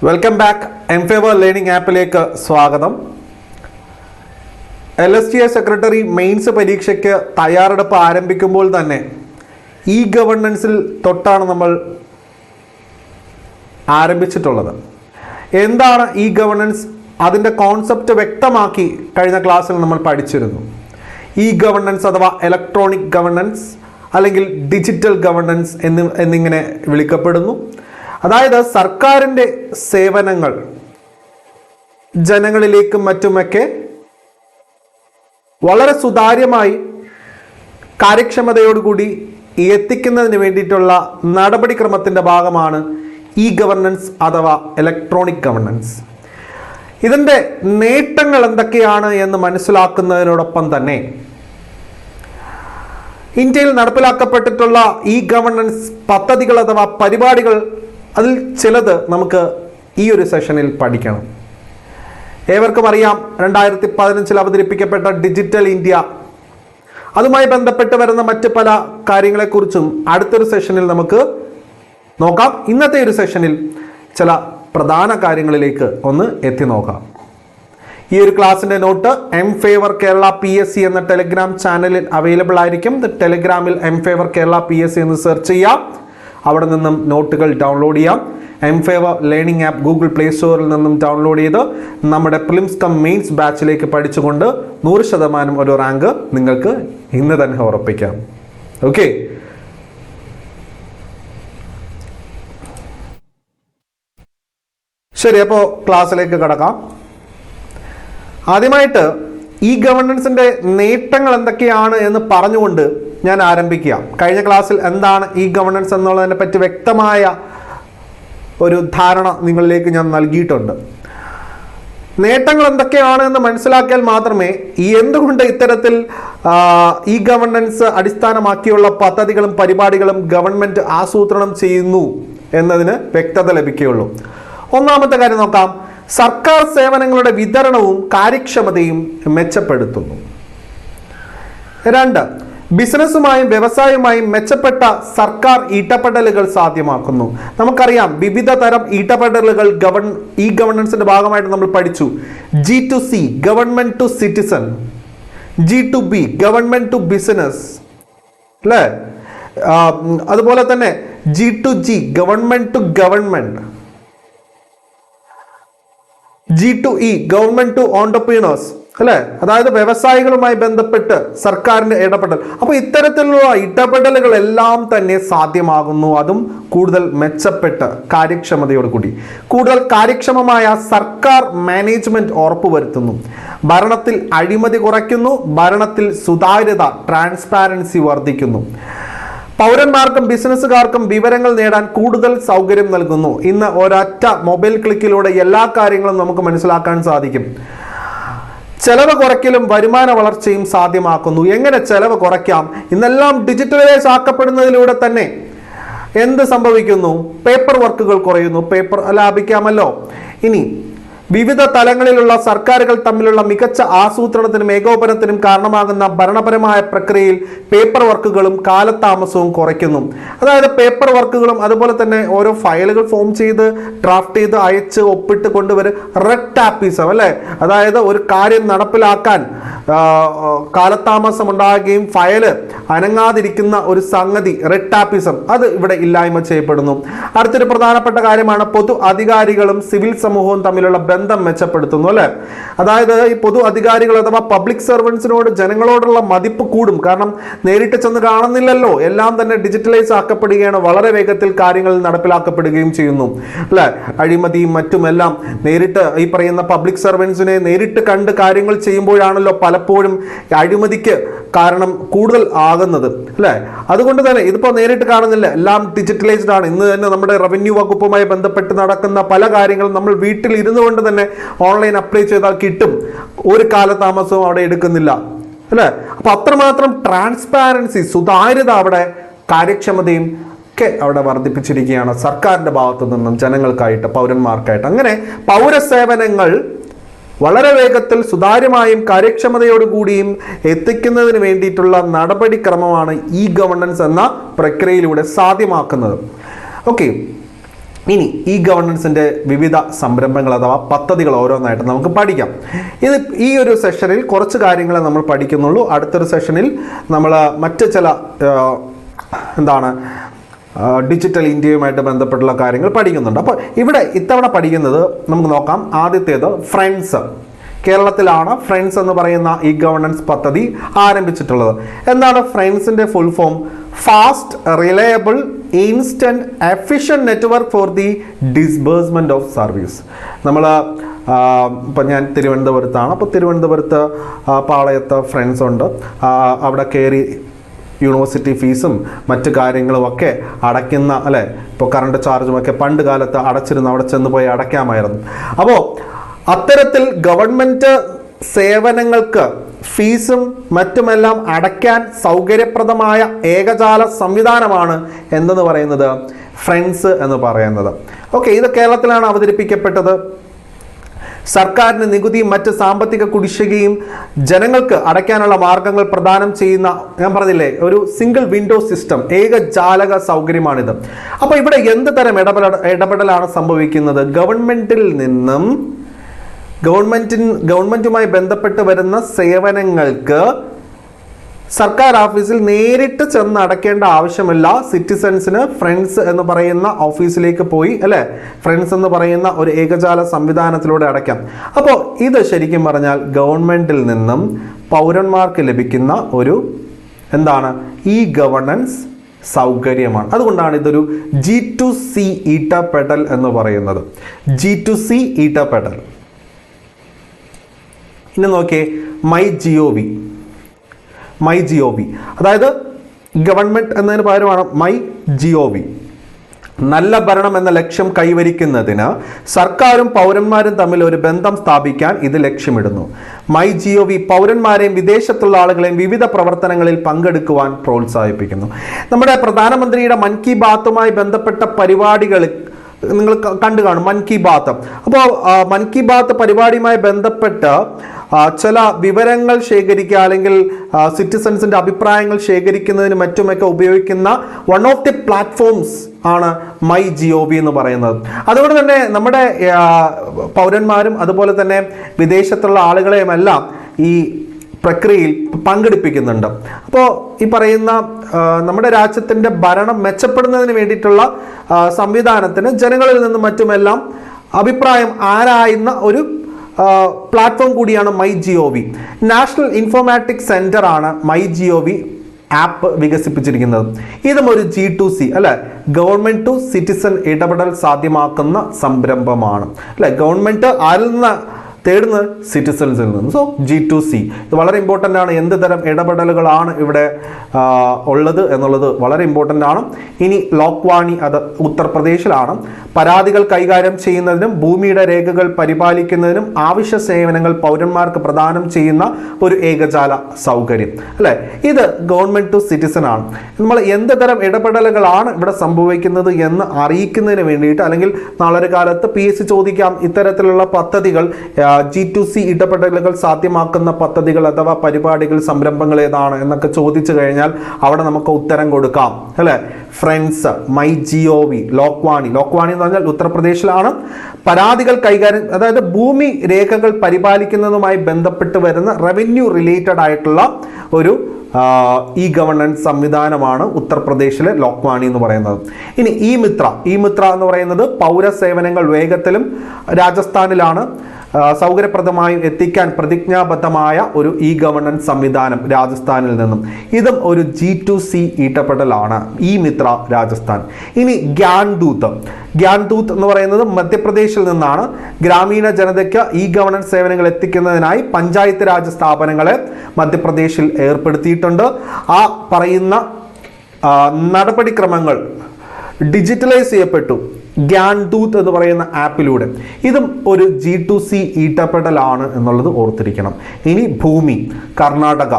Welcome back. എംഫേവർ learning ആപ്പിലേക്ക് സ്വാഗതം. LSTI സെക്രട്ടറി മെയിൻസ് പരീക്ഷയ്ക്ക് തയ്യാറെടുപ്പ് ആരംഭിക്കുമ്പോൾ തന്നെ ഇ ഗവേണൻസിൽ തൊട്ടാണ് നമ്മൾ ആരംഭിച്ചിട്ടുള്ളത്. എന്താണ് ഇ ഗവേണൻസ്? അതിൻ്റെ കോൺസെപ്റ്റ് വ്യക്തമാക്കി കഴിഞ്ഞ ക്ലാസ്സിൽ നമ്മൾ പഠിച്ചിരുന്നു. ഇ ഗവേണൻസ് അഥവാ ഇലക്ട്രോണിക് ഗവേണൻസ് അല്ലെങ്കിൽ ഡിജിറ്റൽ ഗവേണൻസ് എന്നിങ്ങനെ വിളിക്കപ്പെടുന്നു. അതായത് സർക്കാരിൻ്റെ സേവനങ്ങൾ ജനങ്ങളിലേക്കും മറ്റുമൊക്കെ വളരെ സുതാര്യമായി കാര്യക്ഷമതയോടുകൂടി എത്തിക്കുന്നതിന് വേണ്ടിയിട്ടുള്ള നടപടിക്രമത്തിൻ്റെ ഭാഗമാണ് ഇ ഗവർണൻസ് അഥവാ ഇലക്ട്രോണിക് ഗവർണൻസ്. ഇതിൻ്റെ നേട്ടങ്ങൾ എന്തൊക്കെയാണ് എന്ന് മനസ്സിലാക്കുന്നതിനോടൊപ്പം തന്നെ ഇന്ത്യയിൽ നടപ്പിലാക്കപ്പെട്ടിട്ടുള്ള ഇ ഗവർണൻസ് പദ്ധതികൾ അഥവാ പരിപാടികൾ, അതിൽ ചിലത് നമുക്ക് ഈ ഒരു സെഷനിൽ പഠിക്കണം. ഏവർക്കും അറിയാം, 2015 അവതരിപ്പിക്കപ്പെട്ട ഡിജിറ്റൽ ഇന്ത്യ, അതുമായി ബന്ധപ്പെട്ട് വരുന്ന മറ്റ് പല കാര്യങ്ങളെക്കുറിച്ചും അടുത്തൊരു സെഷനിൽ നമുക്ക് നോക്കാം. ഇന്നത്തെ ഒരു സെഷനിൽ ചില പ്രധാന കാര്യങ്ങളിലേക്ക് ഒന്ന് എത്തി നോക്കാം. ഈ ഒരു ക്ലാസ്സിൻ്റെ നോട്ട് എംഫേവർ കേരള PSC എന്ന ടെലിഗ്രാം ചാനലിൽ അവൈലബിൾ ആയിരിക്കും. ടെലിഗ്രാമിൽ എംഫേവർ കേരള PSC എന്ന് സെർച്ച് ചെയ്യാം. അവിടെ നിന്നും നോട്ടുകൾ ഡൗൺലോഡ് ചെയ്യാം. എംഫേവർ ലേണിംഗ് ആപ്പ് ഗൂഗിൾ പ്ലേ സ്റ്റോറിൽ നിന്നും ഡൗൺലോഡ് ചെയ്ത് നമ്മുടെ പ്രിലിംസ് കം മെയിൻസ് ബാച്ചിലേക്ക് പഠിച്ചുകൊണ്ട് 100% ഒരു റാങ്ക് നിങ്ങൾക്ക് ഇന്ന് തന്നെ ഉറപ്പിക്കാം. ഓക്കെ, ശരി. അപ്പോൾ ക്ലാസ്സിലേക്ക് കടക്കാം. ആദ്യമായിട്ട് ഇ ഗവേണൻസിൻ്റെ നേട്ടങ്ങൾ എന്തൊക്കെയാണ് എന്ന് പറഞ്ഞുകൊണ്ട് ഞാൻ ആരംഭിക്കുക. കഴിഞ്ഞ ക്ലാസ്സിൽ എന്താണ് ഇ ഗവേണൻസ് എന്നുള്ളതിനെ പറ്റി വ്യക്തമായ ഒരു ധാരണ നിങ്ങളിലേക്ക് ഞാൻ നൽകിയിട്ടുണ്ട്. നേട്ടങ്ങൾ എന്തൊക്കെയാണ് എന്ന് മനസ്സിലാക്കിയാൽ മാത്രമേ എന്തുകൊണ്ട് ഇത്തരത്തിൽ ഇ ഗവേണൻസ് അടിസ്ഥാനമാക്കിയുള്ള പദ്ധതികളും പരിപാടികളും ഗവൺമെൻറ് ആസൂത്രണം ചെയ്യുന്നു എന്നതിന് വ്യക്തത ലഭിക്കുകയുള്ളൂ. ഒന്നാമത്തെ കാര്യം നോക്കാം. സർക്കാർ സേവനങ്ങളുടെ വിതരണവും കാര്യക്ഷമതയും മെച്ചപ്പെടുത്തുന്നു. 2, ബിസിനസ്സുമായും വ്യവസായവുമായും മെച്ചപ്പെട്ട സർക്കാർ ഇടപെടലുകൾ സാധ്യമാക്കുന്നു. നമുക്കറിയാം, വിവിധ തരം ഇടപെടലുകൾ ഇ ഗവേണൻസിന്റെ ഭാഗമായിട്ട് നമ്മൾ പഠിച്ചു. G2C government to citizen, G2B government to business, അല്ലേ? അതുപോലെ തന്നെ G2G government to government, G2E government to entrepreneurs, അല്ലേ? അതായത് വ്യവസായികളുമായി ബന്ധപ്പെട്ട് സർക്കാരിന്റെ ഇടപെടൽ. അപ്പോൾ ഇത്തരത്തിലുള്ള ഇടപെടലുകൾ എല്ലാം തന്നെ സാധ്യമാകുന്നു. അതും കൂടുതൽ മെച്ചപ്പെട്ട് കാര്യക്ഷമതയോടുകൂടി കൂടുതൽ കാര്യക്ഷമമായ സർക്കാർ മാനേജ്മെന്റ് ഉറപ്പുവരുത്തുന്നു. ഭരണത്തിൽ അഴിമതി കുറയ്ക്കുന്നു. ഭരണത്തിൽ സുതാര്യത, ട്രാൻസ്പാരൻസി വർദ്ധിക്കുന്നു. പൗരന്മാർക്കും ബിസിനസ്സുകാർക്കും വിവരങ്ങൾ നേടാൻ കൂടുതൽ സൗകര്യം നൽകുന്നു. ഇന്ന് ഒരൊറ്റ മൊബൈൽ ക്ലിക്കിലൂടെ എല്ലാ കാര്യങ്ങളും നമുക്ക് മനസ്സിലാക്കാൻ സാധിക്കും. ചെലവ് കുറയ്ക്കലും വരുമാന വളർച്ചയും സാധ്യമാക്കുന്നു. എങ്ങനെ ചെലവ് കുറയ്ക്കാം? ഇന്നെല്ലാം ഡിജിറ്റലൈസ് ആക്കപ്പെടുന്നതിലൂടെ തന്നെ എന്ത് സംഭവിക്കുന്നു? പേപ്പർ വർക്കുകൾ കുറയുന്നു. പേപ്പർ ലാഭിക്കാമല്ലോ. ഇനി വിവിധ തലങ്ങളിലുള്ള സർക്കാരുകൾ തമ്മിലുള്ള മികച്ച ആസൂത്രണത്തിനും ഏകോപനത്തിനും കാരണമാകുന്ന ഭരണപരമായ പ്രക്രിയയിൽ പേപ്പർ വർക്കുകളും കാലതാമസവും കുറയ്ക്കുന്നു. അതായത് പേപ്പർ വർക്കുകളും അതുപോലെ തന്നെ ഓരോ ഫയലുകൾ ഫോം ചെയ്ത് ഡ്രാഫ്റ്റ് ചെയ്ത് അയച്ച് ഒപ്പിട്ട് കൊണ്ടുവരും. റെഡ് ടാപ്പിസം, അല്ലേ? അതായത് ഒരു കാര്യം നടപ്പിലാക്കാൻ കാലതാമസം ഉണ്ടാകുകയും ഫയല് അനങ്ങാതിരിക്കുന്ന ഒരു സംഗതി, റെഡ് ടാപ്പിസം, അത് ഇവിടെ ഇല്ലായ്മ ചെയ്യപ്പെടുന്നു. അടുത്തൊരു പ്രധാനപ്പെട്ട കാര്യമാണ് പൊതു അധികാരികളും സിവിൽ സമൂഹവും തമ്മിലുള്ള ബന്ധം മെച്ചപ്പെടുത്തുന്നു, അല്ലെ? അതായത് ഈ പൊതു അധികാരികൾ അഥവാ പബ്ലിക് സർവൻസിനോട് ജനങ്ങളോടുള്ള മതിപ്പ് കൂടും. കാരണം നേരിട്ട് ചെന്ന് കാണുന്നില്ലല്ലോ, എല്ലാം തന്നെ ഡിജിറ്റലൈസ് ആക്കപ്പെടുകയാണ്. വളരെ വേഗത്തിൽ കാര്യങ്ങൾ നടപ്പിലാക്കപ്പെടുകയും ചെയ്യുന്നു, അല്ലെ? അഴിമതിയും മറ്റുമെല്ലാം നേരിട്ട് ഈ പറയുന്ന പബ്ലിക് സർവൻസിനെ നേരിട്ട് കണ്ട് കാര്യങ്ങൾ ചെയ്യുമ്പോഴാണല്ലോ പലപ്പോഴും അഴിമതിക്ക് കാരണം കൂടുതൽ ആകുന്നത്, അല്ലേ? അതുകൊണ്ട് തന്നെ ഇതിപ്പോൾ നേരിട്ട് കാണുന്നില്ല, എല്ലാം ഡിജിറ്റലൈസ്ഡ് ആണ്. ഇന്ന് തന്നെ നമ്മുടെ റവന്യൂ വകുപ്പുമായി ബന്ധപ്പെട്ട് നടക്കുന്ന പല കാര്യങ്ങളും നമ്മൾ വീട്ടിൽ ഇരുന്നു കൊണ്ട് തന്നെ ഓൺലൈൻ അപ്ലൈ ചെയ്താൽ കിട്ടും. ഒരു കാലതാമസവും അവിടെ എടുക്കുന്നില്ല, അല്ലേ? അപ്പൊ അത്രമാത്രം ട്രാൻസ്പാരൻസി, സുതാര്യത, അവിടെ കാര്യക്ഷമതയും ഒക്കെ അവിടെ വർദ്ധിപ്പിച്ചിരിക്കുകയാണ് സർക്കാരിന്റെ ഭാഗത്തു നിന്നും ജനങ്ങൾക്കായിട്ട്, പൗരന്മാർക്കായിട്ട്. അങ്ങനെ പൗരസേവനങ്ങൾ വളരെ വേഗത്തിൽ സുതാര്യമായും കാര്യക്ഷമതയോടുകൂടിയും എത്തിക്കുന്നതിന് വേണ്ടിയിട്ടുള്ള നടപടിക്രമമാണ് ഇ ഗവേണൻസ് എന്ന പ്രക്രിയയിലൂടെ സാധ്യമാക്കുന്നത്. ഓക്കെ, ഇനി ഈ ഗവർണൻസിൻ്റെ വിവിധ സംരംഭങ്ങൾ അഥവാ പദ്ധതികൾ ഓരോന്നായിട്ട് നമുക്ക് പഠിക്കാം. ഇത് ഈ ഒരു സെഷനിൽ കുറച്ച് കാര്യങ്ങളെ നമ്മൾ പഠിക്കുന്നുള്ളൂ. അടുത്തൊരു സെഷനിൽ നമ്മൾ മറ്റ് ചില ഡിജിറ്റൽ ഇന്ത്യയുമായിട്ട് ബന്ധപ്പെട്ടുള്ള കാര്യങ്ങൾ പഠിക്കുന്നുണ്ട്. അപ്പോൾ ഇവിടെ ഇത്തവണ പഠിക്കുന്നത് നമുക്ക് നോക്കാം. ആദ്യത്തേത് ഫ്രണ്ട്സ്. കേരളത്തിലാണ് ഫ്രണ്ട്സ് എന്ന് പറയുന്ന ഈ ഗവർണൻസ് പദ്ധതി ആരംഭിച്ചിട്ടുള്ളത്. എന്താണ് ഫ്രണ്ട്സിൻ്റെ full form? Fast, reliable, instant, efficient network for the disbursement of service. നമ്മൾ ഇപ്പം ഞാൻ തിരുവനന്തപുരത്താണ്. അപ്പോൾ തിരുവനന്തപുരത്ത് പാളയത്ത് ഫ്രണ്ട്സ് ഉണ്ട്. അവിടെ കയറി യൂണിവേഴ്സിറ്റി ഫീസും മറ്റു കാര്യങ്ങളും ഒക്കെ അടയ്ക്കുന്ന, അല്ലേ, ഇപ്പോൾ കറണ്ട് ചാർജും ഒക്കെ പണ്ട് കാലത്ത് അടച്ചിരുന്നു, അവിടെ ചെന്ന് പോയി അടയ്ക്കാമായിരുന്നു. അപ്പോൾ അത്തരത്തിൽ ഗവൺമെൻറ് സേവനങ്ങൾക്ക് ഫീസും മറ്റുമെല്ലാം അടയ്ക്കാൻ സൗകര്യപ്രദമായ ഏകജാല സംവിധാനമാണ് എന്തെന്ന് പറയുന്നത് ഫ്രണ്ട്സ് എന്ന് പറയുന്നത്. ഓക്കെ, ഇത് കേരളത്തിലാണ് അവതരിപ്പിക്കപ്പെട്ടത്. സർക്കാരിന് നികുതിയും മറ്റ് സാമ്പത്തിക കുടിശ്ശികയും ജനങ്ങൾക്ക് അടയ്ക്കാനുള്ള മാർഗങ്ങൾ പ്രദാനം ചെയ്യുന്ന, ഞാൻ പറഞ്ഞില്ലേ, ഒരു സിംഗിൾ വിൻഡോ സിസ്റ്റം, ഏകജാലക സൗകര്യമാണിത്. അപ്പോൾ ഇവിടെ എന്ത് തരം ഇടപെടലാണ് സംഭവിക്കുന്നത്? ഗവൺമെന്റിൽ നിന്നും ഗവൺമെന്റുമായി ബന്ധപ്പെട്ട് വരുന്ന സേവനങ്ങൾക്ക് സർക്കാർ ഓഫീസിൽ നേരിട്ട് ചെന്ന് അടയ്ക്കേണ്ട ആവശ്യമില്ല. സിറ്റിസൺസിന് ഫ്രണ്ട്സ് എന്ന് പറയുന്ന ഓഫീസിലേക്ക് പോയി, അല്ലേ, ഫ്രണ്ട്സ് എന്ന് പറയുന്ന ഒരു ഏകജാല സംവിധാനത്തിലൂടെ അടയ്ക്കാം. അപ്പോൾ ഇത് ശരിക്കും പറഞ്ഞാൽ ഗവൺമെന്റിൽ നിന്നും പൗരന്മാർക്ക് ലഭിക്കുന്ന ഒരു ഈ ഗവർണൻസ് സൗകര്യമാണ്. അതുകൊണ്ടാണ് ഇതൊരു G2C ഇടപെടൽ എന്ന് പറയുന്നത്. G2C ഇടപെടൽ. ഇനി നോക്കിയേ, മൈ ജിഒവി, അതായത് ഗവൺമെൻറ് എന്നതിന് പകരമാണ് മൈ ജിഒവി. നല്ല ഭരണം എന്ന ലക്ഷ്യം കൈവരിക്കുന്നതിന് സർക്കാരും പൗരന്മാരും തമ്മിൽ ഒരു ബന്ധം സ്ഥാപിക്കാൻ ഇത് ലക്ഷ്യമിടുന്നു. മൈ ജിഒവി പൗരന്മാരെയും വിദേശത്തുള്ള ആളുകളെയും വിവിധ പ്രവർത്തനങ്ങളിൽ പങ്കെടുക്കുവാൻ പ്രോത്സാഹിപ്പിക്കുന്നു. നമ്മുടെ പ്രധാനമന്ത്രിയുടെ മൻ കി ബാത്തുമായി ബന്ധപ്പെട്ട പരിപാടികൾ നിങ്ങൾ കണ്ടു കാണും, മൻ കി ബാത്ത്. അപ്പോൾ മൻ കി ബാത്ത് പരിപാടിയുമായി ബന്ധപ്പെട്ട് ചില വിവരങ്ങൾ ശേഖരിക്കുക, അല്ലെങ്കിൽ സിറ്റിസൺസിൻ്റെ അഭിപ്രായങ്ങൾ ശേഖരിക്കുന്നതിന് മറ്റുമൊക്കെ ഉപയോഗിക്കുന്ന വൺ ഓഫ് ദി പ്ലാറ്റ്ഫോംസ് ആണ് മൈ ജിഒവി എന്ന് പറയുന്നത്. അതുകൊണ്ട് തന്നെ നമ്മുടെ പൗരന്മാരും അതുപോലെ തന്നെ വിദേശത്തുള്ള ആളുകളെയുമെല്ലാം ഈ പ്രക്രിയയിൽ പങ്കെടുപ്പിക്കുന്നുണ്ട്. അപ്പോൾ ഈ പറയുന്ന നമ്മുടെ രാജ്യത്തിൻ്റെ ഭരണം മെച്ചപ്പെടുന്നതിന് വേണ്ടിയിട്ടുള്ള സംവിധാനത്തിന് ജനങ്ങളിൽ നിന്നും മറ്റുമെല്ലാം അഭിപ്രായം ആരായുന്ന ഒരു പ്ലാറ്റ്ഫോം കൂടിയാണ് my GOV. National informatics centre ആണ് മൈ ജിഒവി ആപ്പ് വികസിപ്പിച്ചിരിക്കുന്നത്. ഇതും ഒരു G2C, അല്ലെ, ഗവൺമെന്റ് ടു സിറ്റിസൺ ഇടപെടൽ സാധ്യമാക്കുന്ന സംരംഭമാണ്. അല്ലെ, ഗവൺമെന്റ് ആരിൽ നിന്ന് തേടുന്നത്? സിറ്റിസൺസിൽ നിന്ന്. സോ G2C ഇത് വളരെ ഇമ്പോർട്ടൻ്റ് ആണ്. എന്ത് തരം ഇടപെടലുകളാണ് ഇവിടെ ഉള്ളത് എന്നുള്ളത് വളരെ ഇമ്പോർട്ടൻ്റ് ആണ്. ഇനി ലോക്വാണി, അത് ഉത്തർപ്രദേശിലാണ്. പരാതികൾ കൈകാര്യം ചെയ്യുന്നതിനും ഭൂമിയുടെ രേഖകൾ പരിപാലിക്കുന്നതിനും ആവശ്യ സേവനങ്ങൾ പൗരന്മാർക്ക് പ്രദാനം ചെയ്യുന്ന ഒരു ഏകജാല സൗകര്യം, അല്ലേ. ഇത് ഗവൺമെന്റ് ടു സിറ്റിസൺ ആണ്. നമ്മൾ എന്ത് തരം ഇടപെടലുകളാണ് ഇവിടെ സംഭവിക്കുന്നത് എന്ന് അറിയിക്കുന്നതിന് വേണ്ടിയിട്ട്, അല്ലെങ്കിൽ നാളെ കാലത്ത് PSC ചോദിക്കാം ഇത്തരത്തിലുള്ള പദ്ധതികൾ, G2C ഇടപെടലുകൾ സാധ്യമാക്കുന്ന പദ്ധതികൾ അഥവാ പരിപാടികൾ, സംരംഭങ്ങൾ ഏതാണ് എന്നൊക്കെ ചോദിച്ചു കഴിഞ്ഞാൽ അവിടെ നമുക്ക് ഉത്തരം കൊടുക്കാം, അല്ലേ. ഫ്രണ്ട്സ്, മൈ ജിഒവി, ലോക്വാണി എന്ന് പറഞ്ഞാൽ ഉത്തർപ്രദേശിലാണ്. പരാതികൾ കൈകാര്യം, അതായത് ഭൂമി രേഖകൾ പരിപാലിക്കുന്നതുമായി ബന്ധപ്പെട്ട് വരുന്ന റവന്യൂ റിലേറ്റഡ് ആയിട്ടുള്ള ഒരു ഇ ഗവർണൻസ് സംവിധാനമാണ് ഉത്തർപ്രദേശിലെ ലോക്വാണി എന്ന് പറയുന്നത്. ഇനി ഇ മിത്ര എന്ന് പറയുന്നത് പൗരസേവനങ്ങൾ വേഗത്തിലും രാജസ്ഥാനിലാണ് സൗകര്യപ്രദമായും എത്തിക്കാൻ പ്രതിജ്ഞാബദ്ധമായ ഒരു ഇ ഗവർണൻസ് സംവിധാനം രാജസ്ഥാനിൽ നിന്നും. ഇതും ഒരു G2C ഇടപെടലാണ്, ഇ മിത്ര രാജസ്ഥാൻ. ഇനി ഗ്യാൻദൂത്ത് എന്ന് പറയുന്നത് മധ്യപ്രദേശിൽ നിന്നാണ്. ഗ്രാമീണ ജനതയ്ക്ക് ഇ ഗവർണൻസ് സേവനങ്ങൾ എത്തിക്കുന്നതിനായി പഞ്ചായത്ത് രാജ് സ്ഥാപനങ്ങളെ മധ്യപ്രദേശിൽ ഏർപ്പെടുത്തിയിട്ടുണ്ട്. ആ പറയുന്ന നടപടിക്രമങ്ങൾ ഡിജിറ്റലൈസ് ചെയ്യപ്പെട്ടു ഗ്യാൻദൂത്ത് എന്ന് പറയുന്ന ആപ്പിലൂടെ. ഇതും ഒരു G2C ഇടപെടലാണ് എന്നുള്ളത് ഓർത്തിരിക്കണം. ഇനി ഭൂമി, കർണാടക.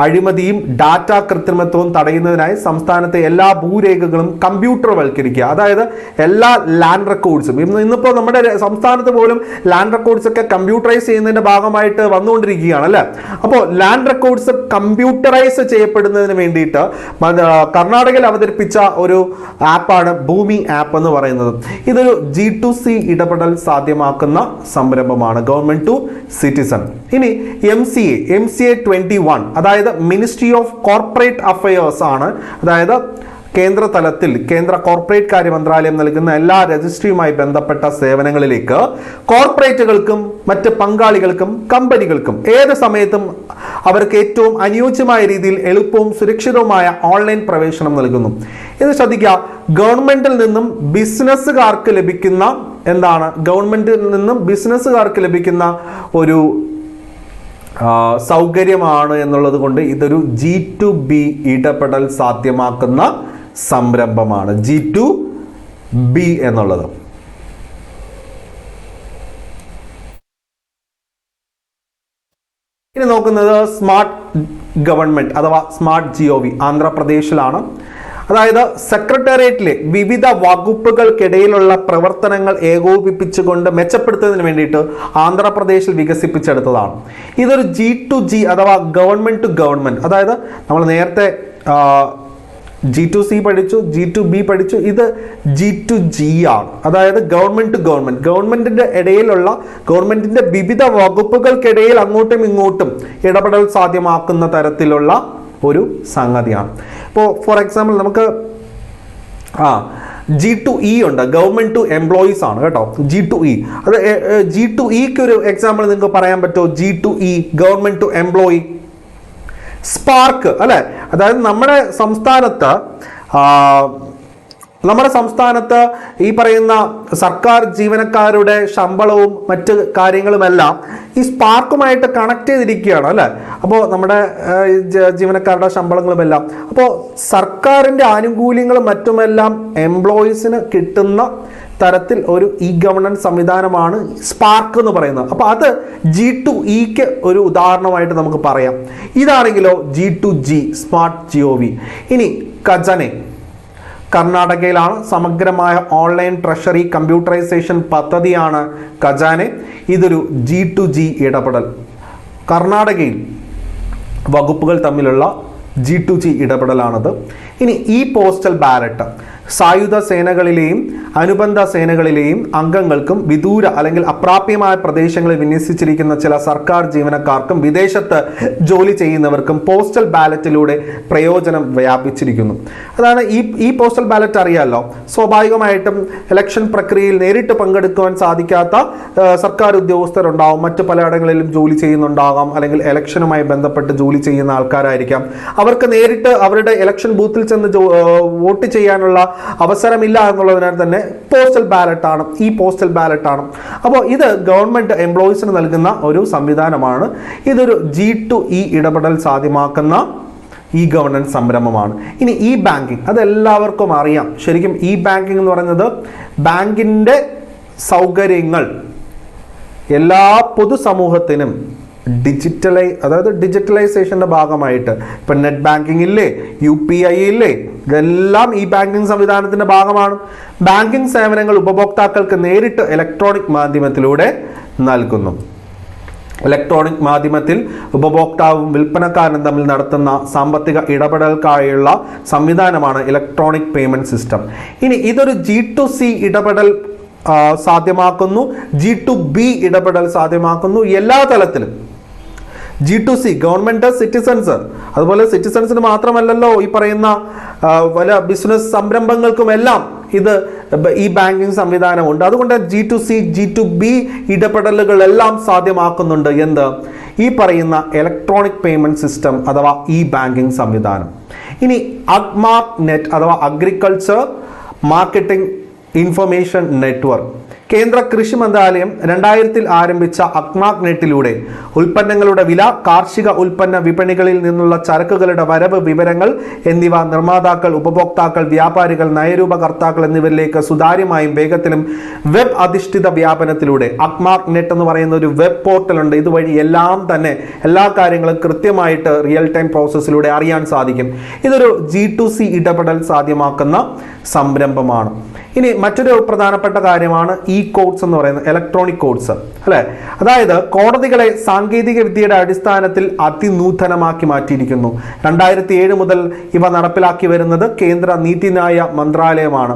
അഴിമതിയും ഡാറ്റ കൃത്രിമത്വവും തടയുന്നതിനായി സംസ്ഥാനത്തെ എല്ലാ ഭൂരേഖകളും കമ്പ്യൂട്ടർവൽക്കരിക്കുക. അതായത് എല്ലാ ലാൻഡ് റെക്കോർഡ്സും, ഇന്നിപ്പോൾ നമ്മുടെ സംസ്ഥാനത്ത് പോലും ലാൻഡ് റെക്കോർഡ്സ് ഒക്കെ കമ്പ്യൂട്ടറൈസ് ചെയ്യുന്നതിന്റെ ഭാഗമായിട്ട് വന്നുകൊണ്ടിരിക്കുകയാണ്, അല്ലേ. അപ്പോൾ ലാൻഡ് റെക്കോർഡ്സ് കമ്പ്യൂട്ടറൈസ് ചെയ്യപ്പെടുന്നതിന് വേണ്ടിയിട്ട് കർണാടകയിൽ അവതരിപ്പിച്ച ഒരു ആപ്പാണ് ഭൂമി ആപ്പ് എന്ന് പറയുന്നത്. ഇതൊരു G2C ഇടപെടൽ സാധ്യമാക്കുന്ന സംരംഭമാണ്, ഗവൺമെന്റ് ടു സിറ്റിസൺ. ഇനി MCA 21, അതായത് മിനിസ്ട്രി ഓഫ് കോർപ്പറേറ്റ് അഫയേഴ്സ് ആണ്. അതായത് കേന്ദ്ര തലത്തിൽ കേന്ദ്ര കോർപ്പറേറ്റ് കാര്യ മന്ത്രാലയം നൽകുന്ന എല്ലാ രജിസ്ട്രിയുമായി ബന്ധപ്പെട്ട സേവനങ്ങളിലേക്ക് കോർപ്പറേറ്റുകൾക്കും മറ്റ് പങ്കാളികൾക്കും കമ്പനികൾക്കും ഏത് സമയത്തും അവർക്ക് ഏറ്റവും അനുയോജ്യമായ രീതിയിൽ എളുപ്പവും സുരക്ഷിതവുമായ ഓൺലൈൻ പ്രവേശനം നൽകുന്നു. ഇത് ശ്രദ്ധിക്കുക, ഗവൺമെന്റിൽ നിന്നും ബിസിനസ്സുകാർക്ക് ലഭിക്കുന്ന ഒരു സൗകര്യമാണ് എന്നുള്ളത് കൊണ്ട് ഇതൊരു G2B ഇടപെടൽ സാധ്യമാക്കുന്ന സംരംഭമാണ്, G2B എന്നുള്ളത്. ഇനി നോക്കുന്നത് സ്മാർട്ട് ഗവൺമെന്റ് അഥവാ സ്മാർട്ട് GOV ആന്ധ്രാപ്രദേശിലാണ്. അതായത് സെക്രട്ടേറിയറ്റിലെ വിവിധ വകുപ്പുകൾക്കിടയിലുള്ള പ്രവർത്തനങ്ങൾ ഏകോപിപ്പിച്ചുകൊണ്ട് മെച്ചപ്പെടുത്തുന്നതിന് വേണ്ടിയിട്ട് ആന്ധ്രാപ്രദേശിൽ വികസിപ്പിച്ചെടുത്തതാണ്. ഇതൊരു G2G അഥവാ ഗവൺമെന്റ് ടു ഗവൺമെന്റ്. അതായത് നമ്മൾ നേരത്തെ G2C പഠിച്ചു, G2B പഠിച്ചു, ഇത് G2G ആണ്. അതായത് ഗവൺമെന്റ് ടു ഗവൺമെന്റ്, ഗവൺമെന്റിന്റെ വിവിധ വകുപ്പുകൾക്കിടയിൽ അങ്ങോട്ടും ഇങ്ങോട്ടും ഇടപെടൽ സാധ്യമാക്കുന്ന തരത്തിലുള്ള ഒരു സംഗതിയാണ്. ഇപ്പോൾ ഫോർ എക്സാമ്പിൾ നമുക്ക് G2E ഉണ്ട്, ഗവൺമെന്റ് ടു എംപ്ലോയീസ് ആണ് കേട്ടോ, G2E. അത് G2Eക്ക് ഒരു എക്സാമ്പിൾ നിങ്ങൾക്ക് പറയാൻ പറ്റുമോ? G2E government to employee. Spark അല്ലെ, അതായത് നമ്മുടെ സംസ്ഥാനത്ത് ഈ പറയുന്ന സർക്കാർ ജീവനക്കാരുടെ ശമ്പളവും മറ്റ് കാര്യങ്ങളുമെല്ലാം ഈ സ്പാർക്കുമായിട്ട് കണക്ട് ചെയ്തിരിക്കുകയാണ് അല്ലെ. അപ്പോൾ നമ്മുടെ ജീവനക്കാരുടെ ശമ്പളങ്ങളുമെല്ലാം, അപ്പോൾ സർക്കാരിൻ്റെ ആനുകൂല്യങ്ങളും മറ്റുമെല്ലാം എംപ്ലോയീസിന് കിട്ടുന്ന തരത്തിൽ ഒരു ഗവേണൻസ് സംവിധാനമാണ് സ്പാർക്ക് എന്ന് പറയുന്നത്. അപ്പോൾ അത് G2Eക്ക് ഒരു ഉദാഹരണമായിട്ട് നമുക്ക് പറയാം. ഇതാണെങ്കിലോ G2G സ്മാർട്ട് GOV. ഇനി ഖജനെ കർണാടകയിലാണ്. സമഗ്രമായ ഓൺലൈൻ ട്രഷറി കമ്പ്യൂട്ടറൈസേഷൻ പദ്ധതിയാണ് ഖജാനെ. ഇതൊരു G2G ഇടപെടൽ. കർണാടകയിൽ വകുപ്പുകൾ തമ്മിലുള്ള G2G ഇടപെടലാണത്. ഇനി പോസ്റ്റൽ ബാലറ്റ് സായുധ സേനകളിലെയും അനുബന്ധ സേനകളിലെയും അംഗങ്ങൾക്കും വിദൂര അല്ലെങ്കിൽ അപ്രാപ്യമായ പ്രദേശങ്ങളിൽ വിന്യസിച്ചിരിക്കുന്ന ചില സർക്കാർ ജീവനക്കാർക്കും വിദേശത്ത് ജോലി ചെയ്യുന്നവർക്കും പോസ്റ്റൽ ബാലറ്റിലൂടെ പ്രയോജനം വ്യാപിച്ചിരിക്കുന്നു. അതാണ് ഈ പോസ്റ്റൽ ബാലറ്റ് അറിയാമല്ലോ. സ്വാഭാവികമായിട്ടും ഇലക്ഷൻ പ്രക്രിയയിൽ നേരിട്ട് പങ്കെടുക്കുവാൻ സാധിക്കാത്ത സർക്കാർ ഉദ്യോഗസ്ഥരുണ്ടാവും, മറ്റു പലയിടങ്ങളിലും ജോലി ചെയ്യുന്നുണ്ടാകാം, അല്ലെങ്കിൽ ഇലക്ഷനുമായി ബന്ധപ്പെട്ട് ജോലി ചെയ്യുന്ന ആൾക്കാരായിരിക്കാം. അവർക്ക് നേരിട്ട് അവരുടെ ഇലക്ഷൻ ബൂത്തിൽ ചെന്ന് വോട്ട് ചെയ്യാനുള്ള അവസരമില്ല എന്നുള്ളതിനാൽ തന്നെ പോസ്റ്റൽ ബാലറ്റ് ആണ്. അപ്പോൾ ഇത് ഗവൺമെന്റ് എംപ്ലോയീസിന് നൽകുന്ന ഒരു സംവിധാനമാണ്. ഇതൊരു G2E ഇടപെടൽ സാധ്യമാക്കുന്ന ഗവേണൻസ് സംരംഭമാണ്. ഇനി ബാങ്കിങ്, അതെല്ലാവർക്കും അറിയാം. ശരിക്കും ബാങ്കിങ് എന്ന് പറയുന്നത് ബാങ്കിന്റെ സൗകര്യങ്ങൾ എല്ലാ പൊതുസമൂഹത്തിനും ഡിജിറ്റലൈസേഷന്റെ ഭാഗമായിട്ട് ഇപ്പം നെറ്റ് ബാങ്കിങ് ഇല്ലേ, UPI ഇല്ലേ, ഇതെല്ലാം ബാങ്കിങ് സംവിധാനത്തിന്റെ ഭാഗമാണ്. ബാങ്കിങ് സേവനങ്ങൾ ഉപഭോക്താക്കൾക്ക് നേരിട്ട് ഇലക്ട്രോണിക് മാധ്യമത്തിലൂടെ നൽകുന്നു. ഇലക്ട്രോണിക് മാധ്യമത്തിൽ ഉപഭോക്താവും വിൽപ്പനക്കാരനും തമ്മിൽ നടത്തുന്ന സാമ്പത്തിക ഇടപെടലുകൾക്കായുള്ള സംവിധാനമാണ് ഇലക്ട്രോണിക് പേയ്മെന്റ് സിസ്റ്റം. ഇനി ഇതൊരു G2C ഇടപെടൽ സാധ്യമാക്കുന്നു, G2B ഇടപെടൽ സാധ്യമാക്കുന്നു. എല്ലാ തലത്തിലും G2C ഗവൺമെന്റ് സിറ്റിസൺസ്, അതുപോലെ സിറ്റിസൺസിന് മാത്രമല്ലല്ലോ ഈ പറയുന്ന പല ബിസിനസ് സംരംഭങ്ങൾക്കുമെല്ലാം ഇത് ബാങ്കിങ് സംവിധാനമുണ്ട്. അതുകൊണ്ട് G2C G2B ഇടപെടലുകളെല്ലാം സാധ്യമാക്കുന്നുണ്ട്. ഈ പറയുന്ന ഇലക്ട്രോണിക് പേയ്മെന്റ് സിസ്റ്റം അഥവാ ബാങ്കിങ് സംവിധാനം. ഇനി അഗ്മാർക്ക് നെറ്റ് അഥവാ അഗ്രികൾച്ചർ മാർക്കറ്റിംഗ് ഇൻഫർമേഷൻ നെറ്റ്വർക്ക്. കേന്ദ്ര കൃഷി മന്ത്രാലയം 2000 ആരംഭിച്ച അഗ്മാർക്ക് നെറ്റിലൂടെ ഉൽപ്പന്നങ്ങളുടെ വില, കാർഷിക ഉൽപ്പന്ന വിപണികളിൽ നിന്നുള്ള ചരക്കുകളുടെ വരവ് വിവരങ്ങൾ എന്നിവ നിർമ്മാതാക്കൾ, ഉപഭോക്താക്കൾ, വ്യാപാരികൾ, നയരൂപകർത്താക്കൾ എന്നിവരിലേക്ക് സുതാര്യമായും വേഗത്തിലും വെബ് അധിഷ്ഠിത വ്യാപനത്തിലൂടെ അഗ്മാർക്ക് നെറ്റ് എന്ന് പറയുന്ന ഒരു വെബ് പോർട്ടൽ ഉണ്ട്. ഇതുവഴി എല്ലാ കാര്യങ്ങളും കൃത്യമായിട്ട് റിയൽ ടൈം പ്രോസസ്സിലൂടെ അറിയാൻ സാധിക്കും. ഇതൊരു G2C ഇടപെടൽ സാധ്യമാക്കുന്ന സംരംഭമാണ്. ഇനി മറ്റൊരു പ്രധാനപ്പെട്ട കാര്യമാണ് കോഡ്സ് എന്ന് പറയുന്നത്, ഇലക്ട്രോണിക് കോഡ്സ് അല്ലെ. അതായത് കോടതികളെ സാങ്കേതിക വിദ്യയുടെ അടിസ്ഥാനത്തിൽ അതിനൂതനമാക്കി മാറ്റിയിരിക്കുന്നു. 2007 മുതൽ ഇവ നടപ്പിലാക്കി വരുന്നത് കേന്ദ്ര നീതിന്യായ മന്ത്രാലയമാണ്.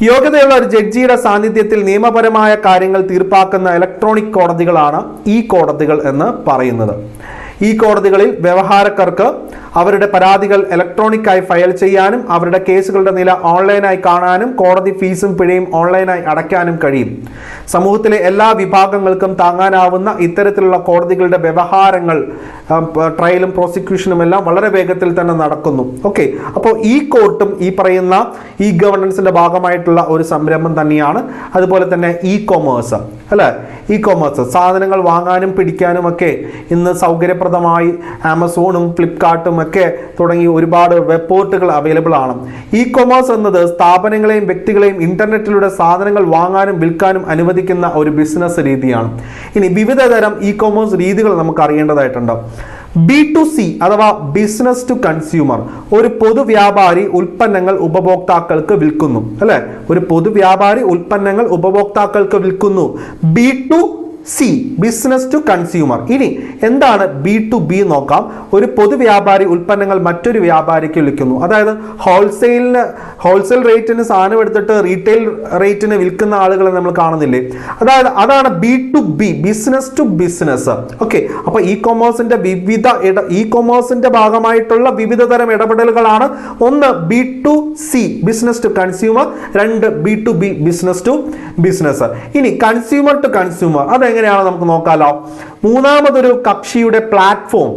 യോഗ്യതയുള്ള ഒരു ജഡ്ജിയുടെ സാന്നിധ്യത്തിൽ നിയമപരമായ കാര്യങ്ങൾ തീർപ്പാക്കുന്ന ഇലക്ട്രോണിക് കോടതികളാണ് ഈ കോടതികൾ എന്ന് പറയുന്നത്. ഈ കോടതികളിൽ വ്യവഹാരക്കാർക്ക് അവരുടെ പരാതികൾ ഇലക്ട്രോണിക്കായി ഫയൽ ചെയ്യാനും അവരുടെ കേസുകളുടെ നില ഓൺലൈനായി കാണാനും കോടതി ഫീസും പിഴയും ഓൺലൈനായി അടയ്ക്കാനും കഴിയും. സമൂഹത്തിലെ എല്ലാ വിഭാഗങ്ങൾക്കും താങ്ങാനാവുന്ന ഇത്തരത്തിലുള്ള കോടതികളുടെ വ്യവഹാരങ്ങൾ, ട്രയലും പ്രോസിക്യൂഷനും എല്ലാം വളരെ വേഗത്തിൽ തന്നെ നടക്കുന്നു. ഓക്കെ, അപ്പോൾ ഈ കോർട്ടും ഈ പറയുന്ന ഈ ഗവർണൻസിന്റെ ഭാഗമായിട്ടുള്ള ഒരു സംരംഭം തന്നെയാണ്. അതുപോലെ തന്നെ ഇ കൊമേഴ്സ് അല്ലേ, ഇ കൊമേഴ്സ് സാധനങ്ങൾ വാങ്ങാനും പിടിക്കാനും ഒക്കെ ഇന്ന് സൗകര്യപ്രദമായി ആമസോണും ഫ്ലിപ്കാർട്ടും ഒക്കെ തുടങ്ങി ഒരുപാട് വെബ് പോർട്ടുകൾ അവൈലബിൾ ആണ്. ഇ കൊമേഴ്സ് എന്നത് സ്ഥാപനങ്ങളെയും വ്യക്തികളെയും ഇന്റർനെറ്റിലൂടെ സാധനങ്ങൾ വാങ്ങാനും വിൽക്കാനും അനുവദിക്കുന്ന ഒരു ബിസിനസ് രീതിയാണ്. ഇനി വിവിധ തരം ഇ കൊമേഴ്സ് രീതികൾ നമുക്ക് അറിയേണ്ടതായിട്ടുണ്ട്. B2C അഥവാ ബിസിനസ് ടു കൺസ്യൂമർ, ഒരു പൊതുവ്യാപാരി ഉൽപ്പന്നങ്ങൾ ഉപഭോക്താക്കൾക്ക് വിൽക്കുന്നു അല്ലെ, ഒരു പൊതുവ്യാപാരി ഉൽപ്പന്നങ്ങൾ ഉപഭോക്താക്കൾക്ക് വിൽക്കുന്നു. B2C business to consumer. ഇനി എന്താണ് B2B നോക്കാം. ഒരു പൊതുവ്യാപാരി ഉൽപ്പന്നങ്ങൾ മറ്റൊരു വ്യാപാരിക്ക് വിൽക്കുന്നു. അതായത് ഹോൾസെയിൽ റേറ്റിന് സാധനം എടുത്തിട്ട് റീറ്റെയിൽ റേറ്റിന് വിൽക്കുന്ന ആളുകളെ നമ്മൾ കാണുന്നില്ലേ, അതാണ് B2B business to business. Okay, അപ്പൊ ഇ കൊമേഴ്സിന്റെ ഭാഗമായിട്ടുള്ള വിവിധ തരം ഇടപെടലുകളാണ്. ഒന്ന് B2C ബിസിനസ് ടു കൺസ്യൂമർ, രണ്ട് B2B ബിസിനസ് ടു ബിസിനസ്. ഇനി കൺസ്യൂമർ ടു കൺസ്യൂമർ അതെങ്ങനെയാണ് നമുക്ക് നോക്കാലോ. മൂന്നാമതൊരു കക്ഷിയുടെ പ്ലാറ്റ്ഫോം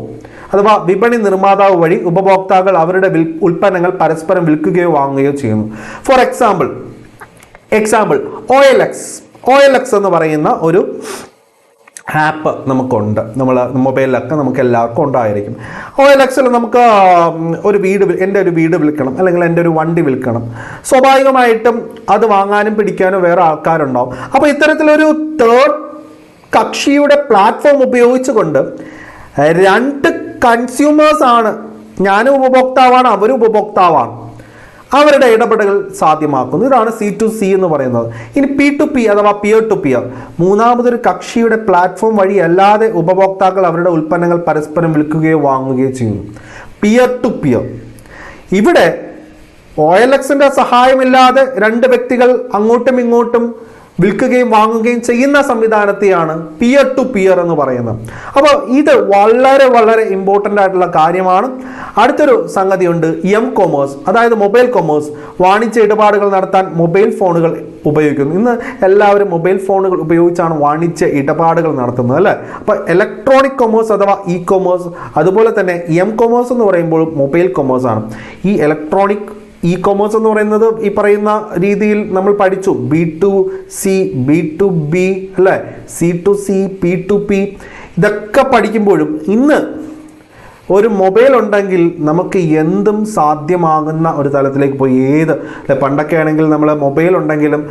അഥവാ വിപണി നിർമ്മാതാവ് വഴി ഉപഭോക്താക്കൾ അവരുടെ ഉൽപ്പന്നങ്ങൾ പരസ്പരം വിൽക്കുകയോ വാങ്ങുകയോ ചെയ്യുന്നു. ഫോർ എക്സാമ്പിൾ OLX എന്ന് പറയുന്ന ഒരു ആപ്പ് നമുക്കുണ്ട്, നമ്മൾ മൊബൈലിലൊക്കെ നമുക്ക് എല്ലാവർക്കും ഉണ്ടായിരിക്കും. OLXൽ നമുക്ക് എൻ്റെ ഒരു വീട് വിൽക്കണം അല്ലെങ്കിൽ എൻ്റെ ഒരു വണ്ടി വിൽക്കണം. സ്വാഭാവികമായിട്ടും അത് വാങ്ങാനും പിടിക്കാനും വേറെ ആൾക്കാരുണ്ടാവും. അപ്പോൾ ഇത്തരത്തിലൊരു തേർഡ് കക്ഷിയുടെ പ്ലാറ്റ്ഫോം ഉപയോഗിച്ചുകൊണ്ട് രണ്ട് കൺസ്യൂമേഴ്സ് ആണ്, ഞാനും ഉപഭോക്താവാണ് അവരും ഉപഭോക്താവാണ്, അവരുടെ ഇടപെടലുകൾ സാധ്യമാക്കുന്നു. ഇതാണ് C2C എന്ന് പറയുന്നത്. ഇനി P2P അഥവാ പിയർ ടു പിയർ, മൂന്നാമതൊരു കക്ഷിയുടെ പ്ലാറ്റ്ഫോം വഴി അല്ലാതെ ഉപഭോക്താക്കൾ അവരുടെ ഉൽപ്പന്നങ്ങൾ പരസ്പരം വിൽക്കുകയോ വാങ്ങുകയോ ചെയ്യുന്നു. പിയർ ടു പിയർ, ഇവിടെ OLXന്റെ സഹായമില്ലാതെ രണ്ട് വ്യക്തികൾ അങ്ങോട്ടും ഇങ്ങോട്ടും വിൽക്കുകയും വാങ്ങുകയും ചെയ്യുന്ന സംവിധാനത്തെയാണ് പിയർ ടു പിയർ എന്ന് പറയുന്നത്. അപ്പോൾ ഇത് വളരെ വളരെ ഇമ്പോർട്ടൻ്റ് ആയിട്ടുള്ള കാര്യമാണ്. അടുത്തൊരു സംഗതിയുണ്ട് M-കൊമേഴ്സ്, അതായത് മൊബൈൽ കൊമേഴ്സ്. വാണിജ്യ ഇടപാടുകൾ നടത്താൻ മൊബൈൽ ഫോണുകൾ ഉപയോഗിക്കുന്നു. ഇന്ന് എല്ലാവരും മൊബൈൽ ഫോണുകൾ ഉപയോഗിച്ചാണ് വാണിജ്യ ഇടപാടുകൾ നടത്തുന്നത് അല്ലേ. അപ്പോൾ ഇലക്ട്രോണിക് കൊമേഴ്സ് അഥവാ ഇ കൊമേഴ്സ്, അതുപോലെ തന്നെ M-കൊമേഴ്സ് എന്ന് പറയുമ്പോൾ മൊബൈൽ കൊമേഴ്സ് ആണ്. ഈ ഇ കൊമേഴ്സ് എന്ന് പറയുന്നത് ഈ പറയുന്ന രീതിയിൽ നമ്മൾ പഠിച്ചു. B2C B2B അല്ലേ, C2C P2P ഇതൊക്കെ പഠിക്കുമ്പോഴും ഇന്ന് ഒരു മൊബൈൽ ഉണ്ടെങ്കിൽ നമുക്ക് എന്തും സാധ്യമാകുന്ന ഒരു തലത്തിലേക്ക് പോയി. പണ്ടൊക്കെ ആണെങ്കിൽ നമ്മൾ മൊബൈൽ ഉണ്ടെങ്കിലും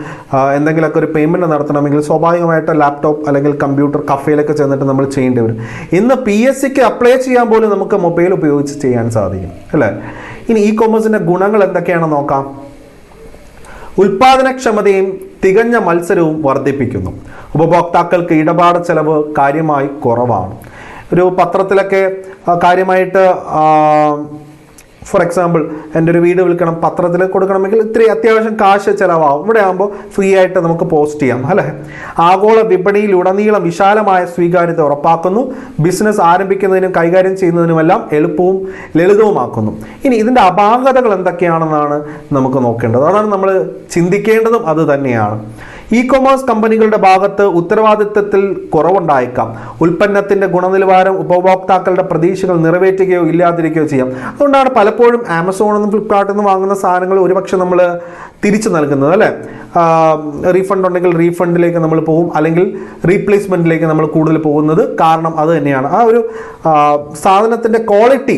എന്തെങ്കിലുമൊക്കെ ഒരു പേയ്മെൻറ്റ് നടത്തണമെങ്കിൽ സ്വാഭാവികമായിട്ട് ലാപ്ടോപ്പ് അല്ലെങ്കിൽ കമ്പ്യൂട്ടർ കഫേയിലൊക്കെ ചെന്നിട്ട് നമ്മൾ ചെയ്യേണ്ടി വരും. ഇന്ന് PSCക്ക് അപ്ലൈ ചെയ്യാൻ പോലും നമുക്ക് മൊബൈൽ ഉപയോഗിച്ച് ചെയ്യാൻ സാധിക്കും അല്ലേ. ഇനി ഇ കൊമേഴ്സിൻ്റെ ഗുണങ്ങൾ എന്തൊക്കെയാണെന്ന് നോക്കാം. ഉൽപാദനക്ഷമതയും തികഞ്ഞ മത്സരവും വർദ്ധിപ്പിക്കുന്നു. ഉപഭോക്താക്കൾക്ക് ഇടപാട് ചെലവ് കാര്യമായി കുറവാണ്. ഒരു പത്രത്തിലൊക്കെ കാര്യമായിട്ട് ഫോർ എക്സാമ്പിൾ എൻ്റെ ഒരു വീട് വിൽക്കണം, പത്രത്തിൽ കൊടുക്കണമെങ്കിൽ ഇത്തിരി അത്യാവശ്യം കാശ് ചിലവാകും. ഇവിടെ ആകുമ്പോൾ ഫ്രീ ആയിട്ട് നമുക്ക് പോസ്റ്റ് ചെയ്യാം അല്ലേ. ആഗോള വിപണിയിലുടനീളം വിശാലമായ സ്വീകാര്യത ഉറപ്പാക്കുന്നു. ബിസിനസ് ആരംഭിക്കുന്നതിനും കൈകാര്യം ചെയ്യുന്നതിനുമെല്ലാം എളുപ്പവും ലളിതവുമാക്കുന്നു. ഇനി ഇതിൻ്റെ അപാകതകൾ എന്തൊക്കെയാണെന്നാണ് നമുക്ക് നോക്കേണ്ടത്. അതാണ് നമ്മൾ ചിന്തിക്കേണ്ടതും അത് തന്നെയാണ്. ഇ കൊമേഴ്സ് കമ്പനികളുടെ ഭാഗത്ത് ഉത്തരവാദിത്തത്തിൽ കുറവുണ്ടായേക്കാം. ഉൽപ്പന്നത്തിൻ്റെ ഗുണനിലവാരം ഉപഭോക്താക്കളുടെ പ്രതീക്ഷകൾ നിറവേറ്റുകയോ ഇല്ലാതിരിക്കുകയോ ചെയ്യാം. അതുകൊണ്ടാണ് പലപ്പോഴും ആമസോണിൽ നിന്നും ഫ്ലിപ്കാർട്ടിൽ നിന്നും വാങ്ങുന്ന സാധനങ്ങൾ ഒരുപക്ഷെ നമ്മൾ തിരിച്ചു നൽകുന്നത് അല്ലേ. റീഫണ്ട് ഉണ്ടെങ്കിൽ റീഫണ്ടിലേക്ക് നമ്മൾ പോകും, അല്ലെങ്കിൽ റീപ്ലേസ്മെൻറ്റിലേക്ക് നമ്മൾ കൂടുതൽ പോകുന്നത് കാരണം അത് തന്നെയാണ്. ആ ഒരു സാധനത്തിൻ്റെ ക്വാളിറ്റി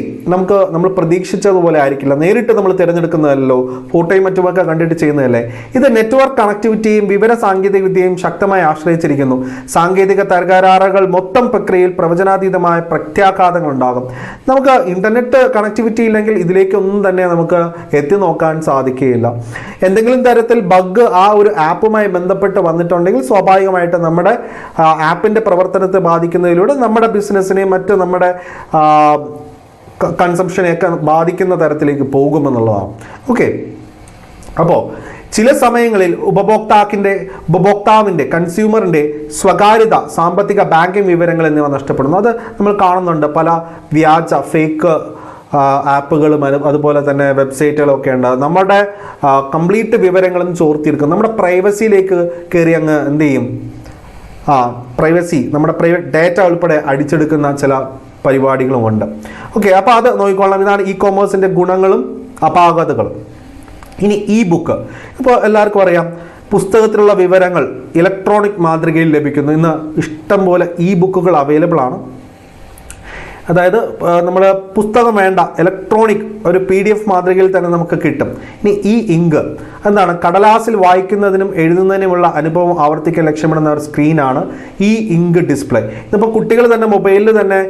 നമ്മൾ പ്രതീക്ഷിച്ചതുപോലെ ആയിരിക്കില്ല. നേരിട്ട് നമ്മൾ തിരഞ്ഞെടുക്കുന്നതല്ലോ, ഫോട്ടോയും മറ്റുമൊക്കെ കണ്ടിട്ട് ചെയ്യുന്നതല്ലേ. ഇത് നെറ്റ്വർക്ക് കണക്ടിവിറ്റിയും വിവര സാങ്കേതിക വിദ്യയും ശക്തമായി ആശ്രയിച്ചിരിക്കുന്നു. സാങ്കേതിക തകരാറുകൾ മൊത്തം പ്രക്രിയയിൽ പ്രവചനാതീതമായ പ്രത്യാഘാതങ്ങൾ ഉണ്ടാകും. നമുക്ക് ഇന്റർനെറ്റ് കണക്ടിവിറ്റി ഇല്ലെങ്കിൽ ഇതിലേക്കൊന്നും തന്നെ നമുക്ക് എത്തി നോക്കാൻ സാധിക്കുകയില്ല. എന്തെങ്കിലും തരത്തിൽ ബഗ് ആ ഒരു ആപ്പുമായി ബന്ധപ്പെട്ട് വന്നിട്ടുണ്ടെങ്കിൽ സ്വാഭാവികമായിട്ട് നമ്മുടെ ആപ്പിൻ്റെ പ്രവർത്തനത്തെ ബാധിക്കുന്നതിലൂടെ നമ്മുടെ ബിസിനസ്സിനെയും മറ്റ് നമ്മുടെ കൺസംഷനെയൊക്കെ ബാധിക്കുന്ന തരത്തിലേക്ക് പോകുമെന്നുള്ളതാണ്. ഓക്കെ, അപ്പോൾ ചില സമയങ്ങളിൽ ഉപഭോക്താവിൻ്റെ കൺസ്യൂമറിൻ്റെ സ്വകാര്യത, സാമ്പത്തിക ബാങ്കിങ് വിവരങ്ങൾ എന്നിവ നഷ്ടപ്പെടുന്നു. അത് നമ്മൾ കാണുന്നുണ്ട്. പല വ്യാജ ഫേക്ക് ആപ്പുകളും അതുപോലെ തന്നെ വെബ്സൈറ്റുകളും ഒക്കെ ഉണ്ട്. നമ്മുടെ കംപ്ലീറ്റ് വിവരങ്ങളും ചോർത്തിയെടുക്കും. നമ്മുടെ പ്രൈവസിയിലേക്ക് കയറി അങ്ങ് എന്ത് ചെയ്യും, പ്രൈവസി, നമ്മുടെ പ്രൈവറ്റ് ഡാറ്റ ഉൾപ്പെടെ അടിച്ചെടുക്കുന്ന ചില പരിപാടികളുമുണ്ട്. ഓക്കെ, അപ്പോൾ അത് നോക്കിക്കൊള്ളാം. ഇതാണ് ഇ കൊമേഴ്സിൻ്റെ ഗുണങ്ങളും അപാകതകളും. ഇനി ഇ ബുക്ക്. ഇപ്പോൾ എല്ലാവർക്കും അറിയാം, പുസ്തകത്തിലുള്ള വിവരങ്ങൾ ഇലക്ട്രോണിക് മാതൃകയിൽ ലഭിക്കുന്നു. ഇന്ന് ഇഷ്ടം പോലെ ഇ ബുക്കുകൾ അവൈലബിൾ ആണ്. അതായത് നമ്മൾ പുസ്തകം വേണ്ട, ഇലക്ട്രോണിക് ഒരു PDF മാതൃകയിൽ തന്നെ നമുക്ക് കിട്ടും. ഇനി ഇ ഇങ്ക് എന്താണ്? കടലാസിൽ വായിക്കുന്നതിനും എഴുതുന്നതിനുമുള്ള അനുഭവം ആവർത്തിക്കാൻ ലക്ഷ്യമിടുന്ന ഒരു സ്ക്രീനാണ് ഇ ഇങ്ക് ഡിസ്പ്ലേ. ഇതിപ്പോൾ കുട്ടികൾ തന്നെ മൊബൈലിൽ തന്നെ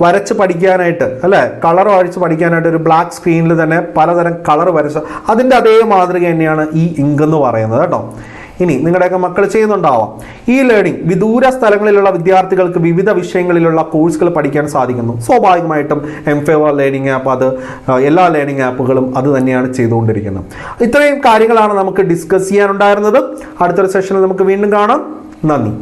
വരച്ച് പഠിക്കാനായിട്ട്, അല്ലേ, കളർ അടിച്ച് പഠിക്കാനായിട്ട് ഒരു ബ്ലാക്ക് സ്ക്രീനിൽ തന്നെ പലതരം കളർ വരച്ച് അതിൻ്റെ അതേ മാതൃക തന്നെയാണ് ഈ ഇങ്ക് എന്ന് പറയുന്നത് കേട്ടോ. ഇനി നിങ്ങളുടെയൊക്കെ മക്കൾ ചെയ്യുന്നുണ്ടാവാം. ഈ ലേണിംഗ് വിദൂര സ്ഥലങ്ങളിലുള്ള വിദ്യാർത്ഥികൾക്ക് വിവിധ വിഷയങ്ങളിലുള്ള കോഴ്സുകൾ പഠിക്കാൻ സാധിക്കുന്നു. സ്വാഭാവികമായിട്ടും M-Favor ലേണിംഗ് ആപ്പ്, അത് എല്ലാ ലേണിംഗ് ആപ്പുകളും അത് തന്നെയാണ് ചെയ്തുകൊണ്ടിരിക്കുന്നത്. ഇത്രയും കാര്യങ്ങളാണ് നമുക്ക് ഡിസ്കസ് ചെയ്യാനുണ്ടായിരുന്നത്. അടുത്തൊരു സെഷനിൽ നമുക്ക് വീണ്ടും കാണാം. നന്ദി.